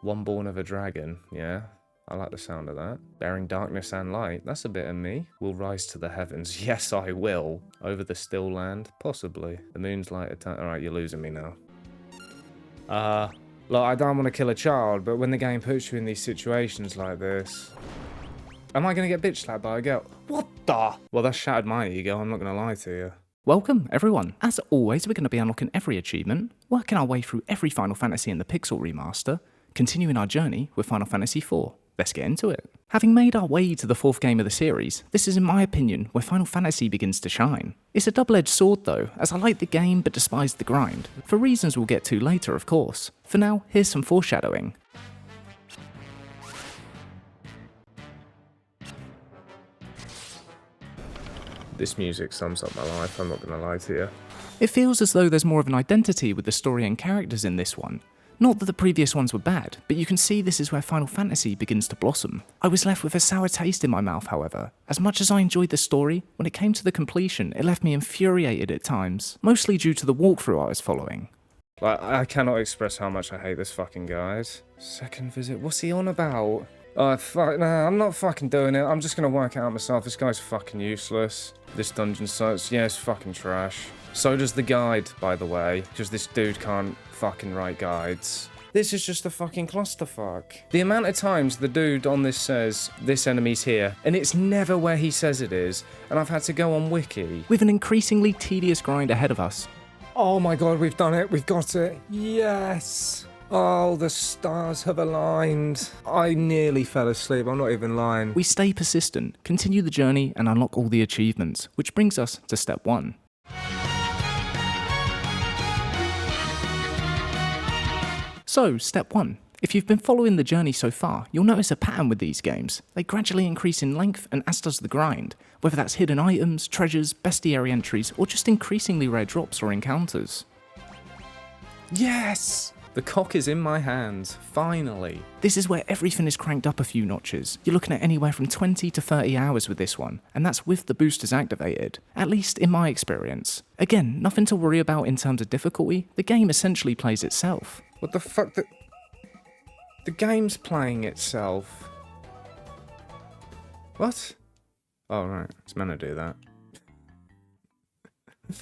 One born of a dragon, yeah. I like the sound of that. Bearing darkness and light, that's a bit of me. Will rise to the heavens, yes I will. Over the still land, possibly. The moon's light alright, you're losing me now. Look, I don't want to kill a child, but when the game puts you in these situations like this... Am I going to get bitch slapped by a girl? What the? Well, that shattered my ego, I'm not going to lie to you. Welcome, everyone. As always, we're going to be unlocking every achievement, working our way through every Final Fantasy in the Pixel remaster, continuing our journey with Final Fantasy IV. Let's get into it. Having made our way to the fourth game of the series, this is in my opinion where Final Fantasy begins to shine. It's a double-edged sword though, as I like the game but despise the grind, for reasons we'll get to later of course. For now, here's some foreshadowing. This music sums up my life, I'm not going to lie to you. It feels as though there's more of an identity with the story and characters in this one. Not that the previous ones were bad, but you can see this is where Final Fantasy begins to blossom. I was left with a sour taste in my mouth, however. As much as I enjoyed the story, when it came to the completion, it left me infuriated at times, mostly due to the walkthrough I was following. Like, I cannot express how much I hate this fucking guy. Second visit, what's he on about? Oh, fuck, nah, I'm not fucking doing it. I'm just gonna work it out myself. This guy's fucking useless. This dungeon sucks. Yeah, it's fucking trash. So does the guide, by the way, because this dude can't fucking write guides. This is just a fucking clusterfuck. The amount of times the dude on this says, this enemy's here, and it's never where he says it is, and I've had to go on Wiki. With an increasingly tedious grind ahead of us. Oh my god, we've done it. We've got it. Yes. Oh, the stars have aligned. I nearly fell asleep, I'm not even lying. We stay persistent, continue the journey, and unlock all the achievements, which brings us to step 1. So, step 1. If you've been following the journey so far, you'll notice a pattern with these games. They gradually increase in length and as does the grind, whether that's hidden items, treasures, bestiary entries, or just increasingly rare drops or encounters. Yes! The cock is in my hands, finally. This is where everything is cranked up a few notches. You're looking at anywhere from 20 to 30 hours with this one, and that's with the boosters activated, at least in my experience. Again, nothing to worry about in terms of difficulty, the game essentially plays itself. What the fuck? The game's playing itself. What? Oh, right. It's meant to do that.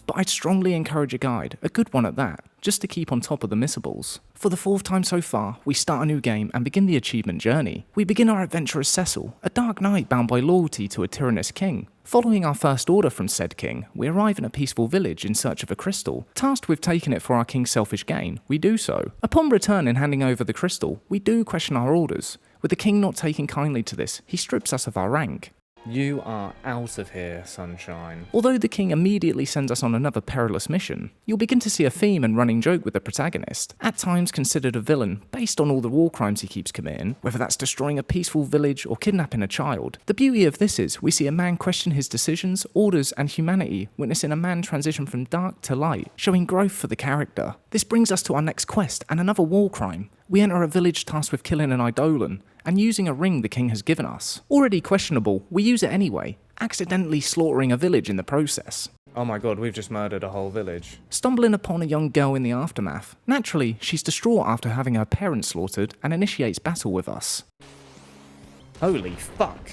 But I'd strongly encourage a guide, a good one at that, just to keep on top of the missables. For the 4th time so far, we start a new game and begin the achievement journey. We begin our adventure as Cecil, a dark knight bound by loyalty to a tyrannous king. Following our first order from said king, we arrive in a peaceful village in search of a crystal. Tasked with taking it for our king's selfish gain, we do so. Upon return and handing over the crystal, we do question our orders. With the king not taking kindly to this, he strips us of our rank. You are out of here, sunshine. Although the king immediately sends us on another perilous mission, you'll begin to see a theme and running joke with the protagonist, at times considered a villain based on all the war crimes he keeps committing, whether that's destroying a peaceful village or kidnapping a child. The beauty of this is we see a man question his decisions, orders and humanity, witnessing a man transition from dark to light, showing growth for the character. This brings us to our next quest and another war crime. We enter a village tasked with killing an Eidolon, and using a ring the king has given us. Already questionable, we use it anyway, accidentally slaughtering a village in the process. Oh my god, we've just murdered a whole village. Stumbling upon a young girl in the aftermath. Naturally, she's distraught after having her parents slaughtered and initiates battle with us. Holy fuck.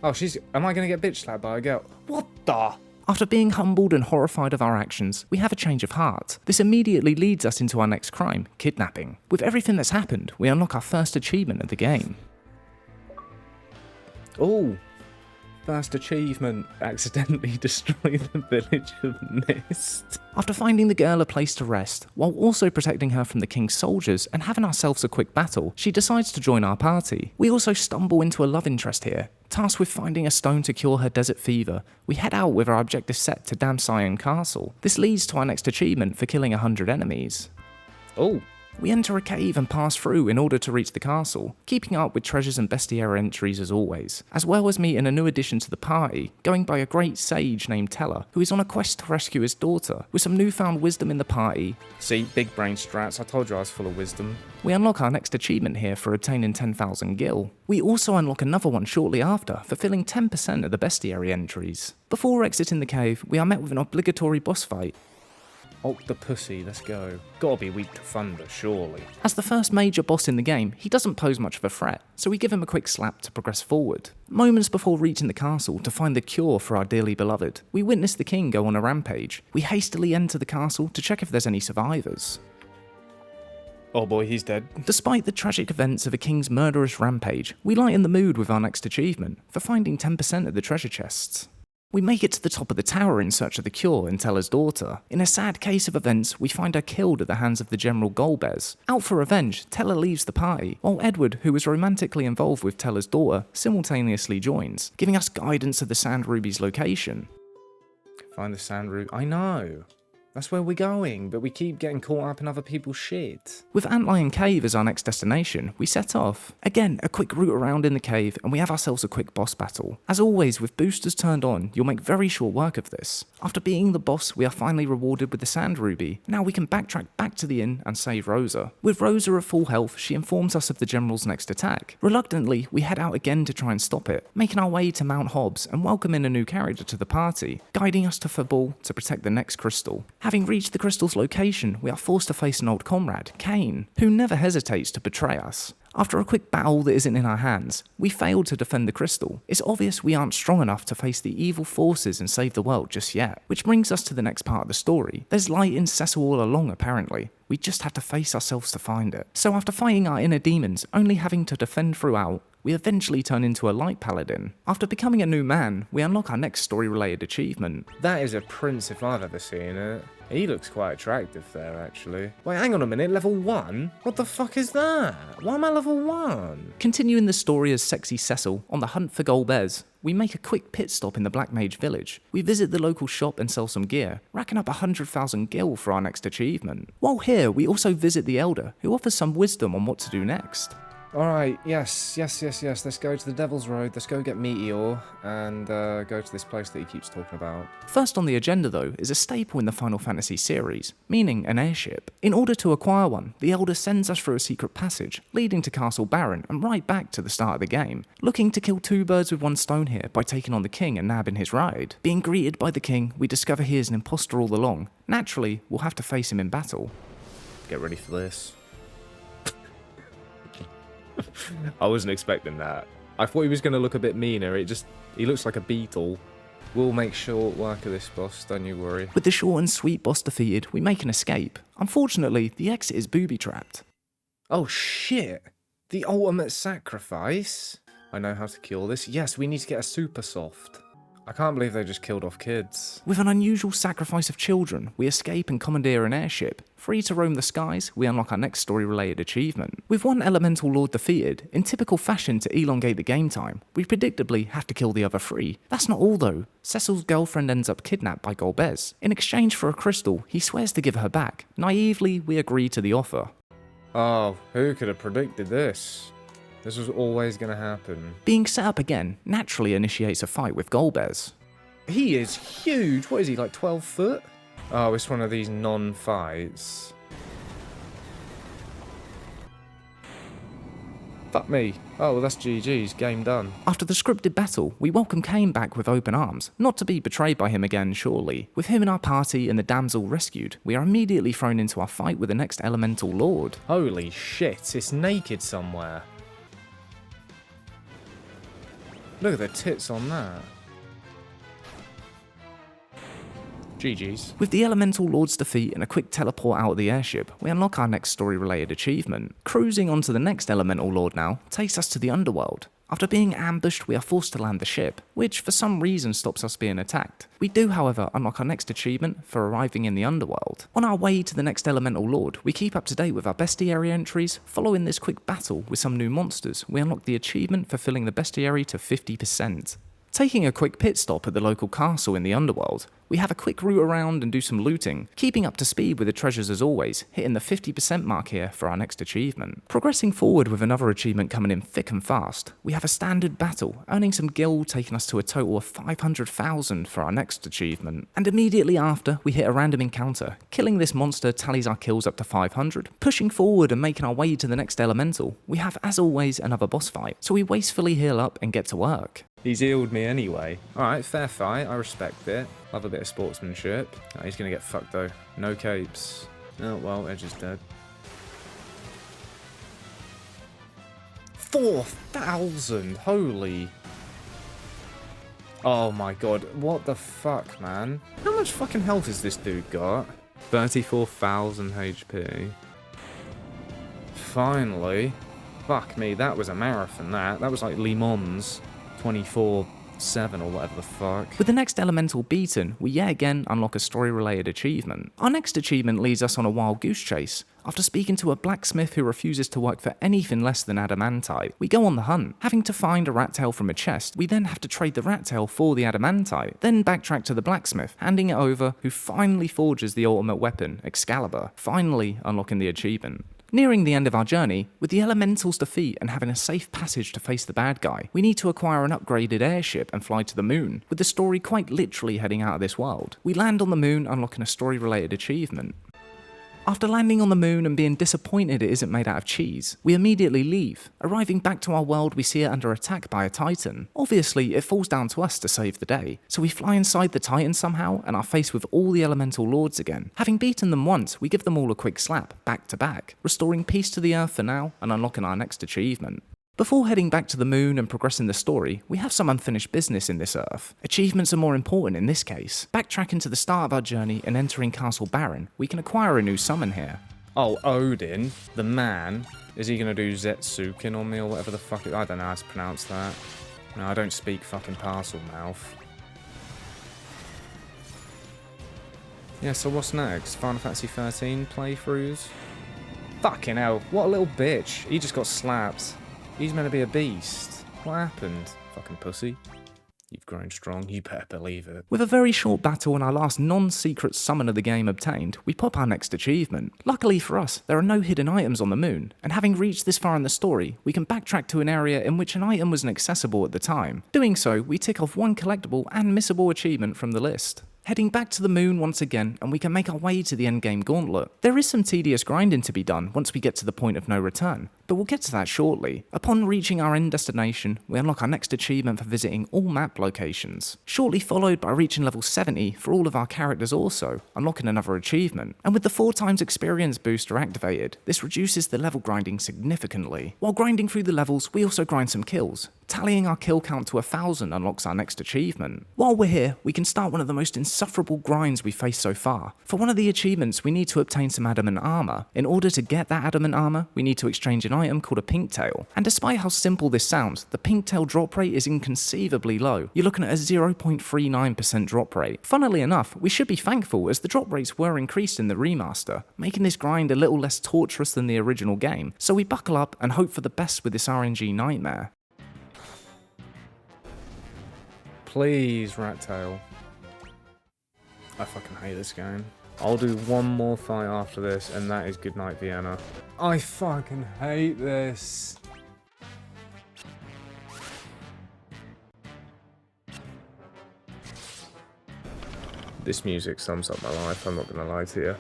Oh, am I gonna get bitch slapped by a girl? What the? After being humbled and horrified of our actions, we have a change of heart. This immediately leads us into our next crime, kidnapping. With everything that's happened, we unlock our first achievement of the game. Oh, first achievement, accidentally destroy the village of Mist. After finding the girl a place to rest, while also protecting her from the king's soldiers and having ourselves a quick battle, she decides to join our party. We also stumble into a love interest here. Tasked with finding a stone to cure her desert fever, we head out with our objective set to Damsion Castle. This leads to our next achievement for killing 100 enemies. Oh. We enter a cave and pass through in order to reach the castle, keeping up with treasures and bestiary entries as always, as well as meeting a new addition to the party, going by a great sage named Teller, who is on a quest to rescue his daughter. With some newfound wisdom in the party, see, big brain strats, I told you I was full of wisdom. We unlock our next achievement here for obtaining 10,000 gil. We also unlock another one shortly after, fulfilling 10% of the bestiary entries. Before exiting the cave, we are met with an obligatory boss fight. Octopussy, let's go. Gotta be weak to thunder, surely. As the first major boss in the game, he doesn't pose much of a threat, so we give him a quick slap to progress forward. Moments before reaching the castle to find the cure for our dearly beloved, we witness the king go on a rampage. We hastily enter the castle to check if there's any survivors. Oh boy, he's dead. Despite the tragic events of a king's murderous rampage, we lighten the mood with our next achievement, for finding 10% of the treasure chests. We make it to the top of the tower in search of the cure and Teller's daughter. In a sad case of events, we find her killed at the hands of the General Golbez. Out for revenge, Teller leaves the party, while Edward, who was romantically involved with Teller's daughter, simultaneously joins, giving us guidance of the Sand Ruby's location. Find the Sand Ruby. I know. That's where we're going, but we keep getting caught up in other people's shit. With Antlion Cave as our next destination, we set off. Again, a quick route around in the cave, and we have ourselves a quick boss battle. As always, with boosters turned on, you'll make very short work of this. After beating the boss, we are finally rewarded with the Sand Ruby. Now we can backtrack back to the inn and save Rosa. With Rosa at full health, she informs us of the General's next attack. Reluctantly, we head out again to try and stop it, making our way to Mount Hobbs and welcoming a new character to the party, guiding us to Fabul to protect the next crystal. Having reached the crystal's location, we are forced to face an old comrade, Cain, who never hesitates to betray us. After a quick battle that isn't in our hands, we failed to defend the crystal. It's obvious we aren't strong enough to face the evil forces and save the world just yet. Which brings us to the next part of the story. There's light in Cecil all along, apparently. We just have to face ourselves to find it. So after fighting our inner demons, only having to defend throughout, we eventually turn into a light paladin. After becoming a new man, we unlock our next story-related achievement. That is a prince if I've ever seen it. He looks quite attractive there, actually. Wait, hang on a minute, level 1? What the fuck is that? Why am I level 1? Continuing the story as sexy Cecil on the hunt for Golbez, we make a quick pit stop in the Black Mage village. We visit the local shop and sell some gear, racking up 100,000 gil for our next achievement. While here, we also visit the Elder, who offers some wisdom on what to do next. Alright, yes. Let's go to the Devil's Road, let's go get Meteor, and go to this place that he keeps talking about. First on the agenda though is a staple in the Final Fantasy series, meaning an airship. In order to acquire one, the Elder sends us through a secret passage, leading to Castle Baron and right back to the start of the game, looking to kill two birds with one stone here by taking on the king and nabbing his ride. Being greeted by the king, we discover he is an imposter all along. Naturally, we'll have to face him in battle. Get ready for this. I wasn't expecting that. I thought he was going to look a bit meaner. He looks like a beetle. We'll make short work of this boss, don't you worry. With the short and sweet boss defeated, we make an escape. Unfortunately, the exit is booby-trapped. Oh shit! The ultimate sacrifice? I know how to cure this. Yes, we need to get a super soft. I can't believe they just killed off kids. With an unusual sacrifice of children, we escape and commandeer an airship. Free to roam the skies, we unlock our next story-related achievement. With one elemental lord defeated, in typical fashion to elongate the game time, we predictably have to kill the other three. That's not all though. Cecil's girlfriend ends up kidnapped by Golbez. In exchange for a crystal, he swears to give her back. Naively, we agree to the offer. Oh, who could have predicted this? This was always going to happen. Being set up again naturally initiates a fight with Golbez. He is huge. What is he, like 12 foot? Oh, it's one of these non-fights. Fuck me. Oh, well, that's GG's. Game done. After the scripted battle, we welcome Cain back with open arms, not to be betrayed by him again, surely. With him in our party and the damsel rescued, we are immediately thrown into our fight with the next elemental lord. Holy shit, it's naked somewhere. Look at the tits on that. GG's. With the Elemental Lord's defeat and a quick teleport out of the airship, we unlock our next story-related achievement. Cruising onto the next Elemental Lord now takes us to the underworld. After being ambushed, we are forced to land the ship, which for some reason stops us being attacked. We do, however, unlock our next achievement for arriving in the underworld. On our way to the next Elemental Lord, we keep up to date with our bestiary entries. Following this quick battle with some new monsters, we unlock the achievement for filling the bestiary to 50%. Taking a quick pit stop at the local castle in the underworld, we have a quick route around and do some looting, keeping up to speed with the treasures as always, hitting the 50% mark here for our next achievement. Progressing forward with another achievement coming in thick and fast, we have a standard battle, earning some gil taking us to a total of 500,000 for our next achievement. And immediately after, we hit a random encounter. Killing this monster tallies our kills up to 500. Pushing forward and making our way to the next elemental, we have as always another boss fight, so we wastefully heal up and get to work. He's healed me anyway. Alright, fair fight. I respect it. Love a bit of sportsmanship. Oh, he's gonna get fucked though. No capes. Oh, well, Edge is dead. 4,000! Holy... Oh my god, what the fuck, man? How much fucking health has this dude got? 34,000 HP. Finally. Fuck me, that was a marathon, that. That was like Le Mans 24/7 or whatever the fuck. With the next elemental beaten, we yet again unlock a story-related achievement. Our next achievement leads us on a wild goose chase. After speaking to a blacksmith who refuses to work for anything less than adamantite, we go on the hunt. Having to find a rat tail from a chest, we then have to trade the rat tail for the adamantite, then backtrack to the blacksmith, handing it over, who finally forges the ultimate weapon, Excalibur, finally unlocking the achievement. Nearing the end of our journey, with the elemental's defeat and having a safe passage to face the bad guy, we need to acquire an upgraded airship and fly to the moon, with the story quite literally heading out of this world. We land on the moon, unlocking a story-related achievement. After landing on the moon and being disappointed it isn't made out of cheese, we immediately leave. Arriving back to our world, we see it under attack by a titan. Obviously, it falls down to us to save the day, so we fly inside the titan somehow and are faced with all the elemental lords again. Having beaten them once, we give them all a quick slap, back to back, restoring peace to the earth for now and unlocking our next achievement. Before heading back to the moon and progressing the story, we have some unfinished business in this Earth. Achievements are more important in this case. Backtracking to the start of our journey and entering Castle Baron, we can acquire a new summon here. Oh, Odin, the man. Is he gonna do Zetsukin on me or whatever the fuck I don't know how to pronounce that. No, I don't speak fucking parcel mouth. Yeah, so what's next? Final Fantasy 13 playthroughs? Fucking hell, what a little bitch. He just got slapped. He's meant to be a beast. What happened? Fucking pussy. You've grown strong, you better believe it. With a very short battle and our last non-secret summon of the game obtained, we pop our next achievement. Luckily for us, there are no hidden items on the moon, and having reached this far in the story, we can backtrack to an area in which an item wasn't accessible at the time. Doing so, we tick off one collectible and missable achievement from the list. Heading back to the moon once again, and we can make our way to the endgame gauntlet. There is some tedious grinding to be done once we get to the point of no return, but we'll get to that shortly. Upon reaching our end destination, we unlock our next achievement for visiting all map locations, shortly followed by reaching level 70 for all of our characters also, unlocking another achievement. And with the 4x experience booster activated, this reduces the level grinding significantly. While grinding through the levels, we also grind some kills. Tallying our kill count to 1,000 unlocks our next achievement. While we're here, we can start one of the most insufferable grinds we've faced so far. For one of the achievements, we need to obtain some adamant armor. In order to get that adamant armor, we need to exchange an item called a pink tail. And despite how simple this sounds, the pink tail drop rate is inconceivably low. You're looking at a 0.39% drop rate. Funnily enough, we should be thankful as the drop rates were increased in the remaster, making this grind a little less torturous than the original game. So we buckle up and hope for the best with this RNG nightmare. Please, Rat Tail. I fucking hate this game. I'll do one more fight after this, and that is Goodnight Vienna. I fucking hate this. This music sums up my life, I'm not gonna lie to you.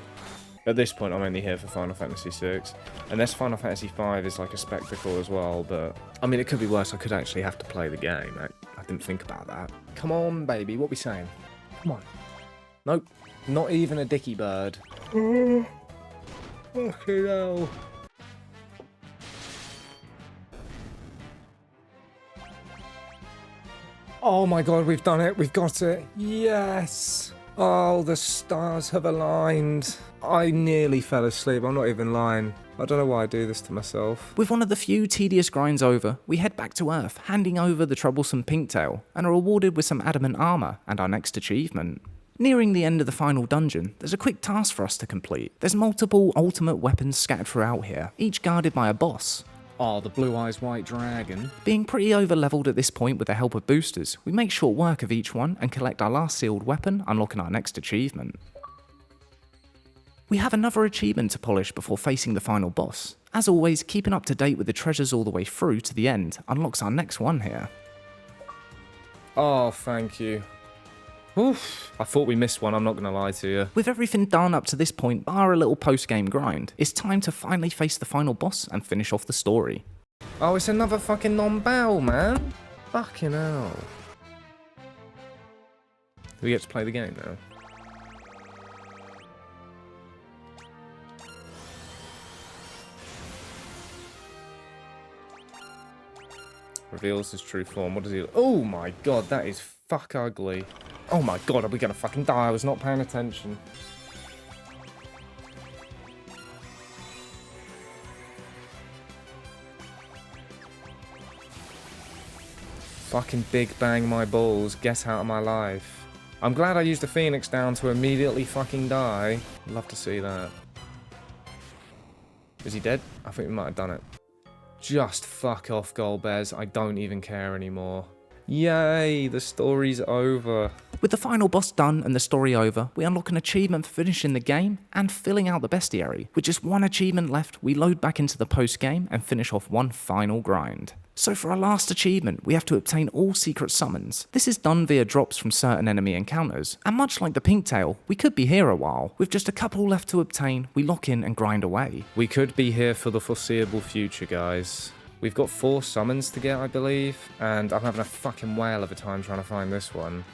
At this point, I'm only here for Final Fantasy VI. Unless Final Fantasy V is like a spectacle as well, but... I mean, it could be worse, I could actually have to play the game. I didn't think about that. Come on, baby, what we saying? Come on. Nope, not even a dicky bird. Fucking hell. Oh my god, we've done it, we've got it. Yes! Oh, the stars have aligned. I nearly fell asleep, I'm not even lying. I don't know why I do this to myself. With one of the few tedious grinds over, we head back to Earth, handing over the troublesome Pinktail, and are rewarded with some adamant armor and our next achievement. Nearing the end of the final dungeon, there's a quick task for us to complete. There's multiple ultimate weapons scattered throughout here, each guarded by a boss. Oh, the Blue Eyes White Dragon. Being pretty over-leveled at this point with the help of boosters, we make short work of each one and collect our last sealed weapon, unlocking our next achievement. We have another achievement to polish before facing the final boss. As always, keeping up to date with the treasures all the way through to the end unlocks our next one here. Oh, thank you. Oof, I thought we missed one, I'm not going to lie to you. With everything done up to this point, bar a little post-game grind, it's time to finally face the final boss and finish off the story. Oh, it's another fucking non-bow, man. Fucking hell. Do we get to play the game now? Reveals his true form. What does he look? Oh my god, that is fuck ugly. Oh my god, are we gonna fucking die? I was not paying attention. Fucking Big Bang my balls. Get out of my life. I'm glad I used the Phoenix down to immediately fucking die. Love to see that. Is he dead? I think we might have done it. Just fuck off, Golbez. I don't even care anymore. Yay, the story's over. With the final boss done and the story over, we unlock an achievement for finishing the game and filling out the bestiary. With just one achievement left, we load back into the post-game and finish off one final grind. So for our last achievement, we have to obtain all secret summons. This is done via drops from certain enemy encounters, and much like the Pinktail, we could be here a while. With just a couple left to obtain, we lock in and grind away. We could be here for the foreseeable future, guys. We've got 4 summons to get, I believe, and I'm having a fucking whale of a time trying to find this one.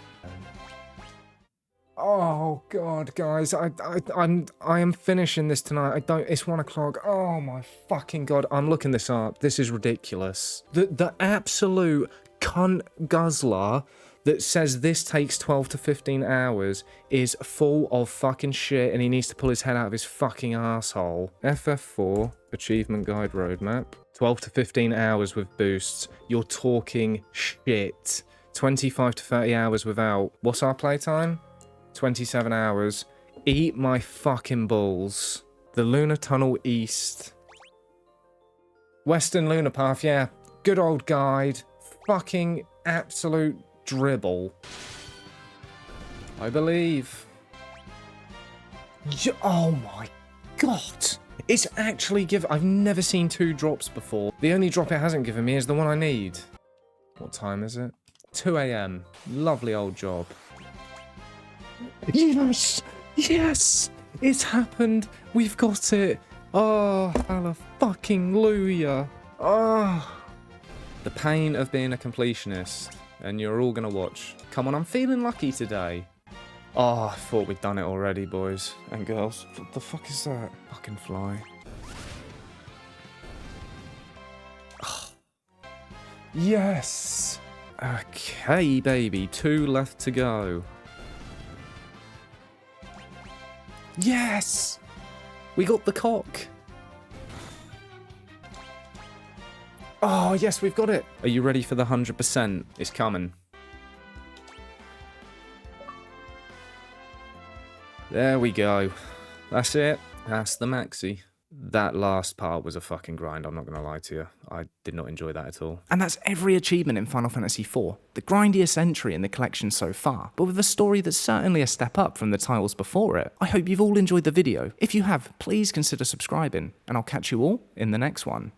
Oh god, guys, I am finishing this tonight. It's 1 o'clock. Oh my fucking god, I'm looking this up. This is ridiculous. The absolute cunt guzzler that says this takes 12 to 15 hours is full of fucking shit, and he needs to pull his head out of his fucking asshole. FF4 achievement guide roadmap. 12 to 15 hours with boosts. You're talking shit. 25 to 30 hours without. What's our playtime? 27 hours. Eat my fucking balls. The Lunar Tunnel East. Western Lunar Path, yeah. Good old guide. Fucking absolute dribble. I believe. Oh my god. It's actually I've never seen 2 drops before. The only drop it hasn't given me is the one I need. What time is it? 2 AM. Lovely old job. Yes! Yes! It's happened! We've got it! Oh, hallelujah! Oh! The pain of being a completionist. And you're all gonna watch. Come on, I'm feeling lucky today. Oh, I thought we'd done it already, boys and girls. What the fuck is that? Fucking fly. Oh. Yes! Okay, baby. 2 left to go. Yes! We got the cock. Oh, yes, we've got it. Are you ready for the 100%? It's coming. There we go. That's it. That's the maxi. That last part was a fucking grind, I'm not going to lie to you. I did not enjoy that at all. And that's every achievement in Final Fantasy IV. The grindiest entry in the collection so far, but with a story that's certainly a step up from the titles before it. I hope you've all enjoyed the video. If you have, please consider subscribing, and I'll catch you all in the next one.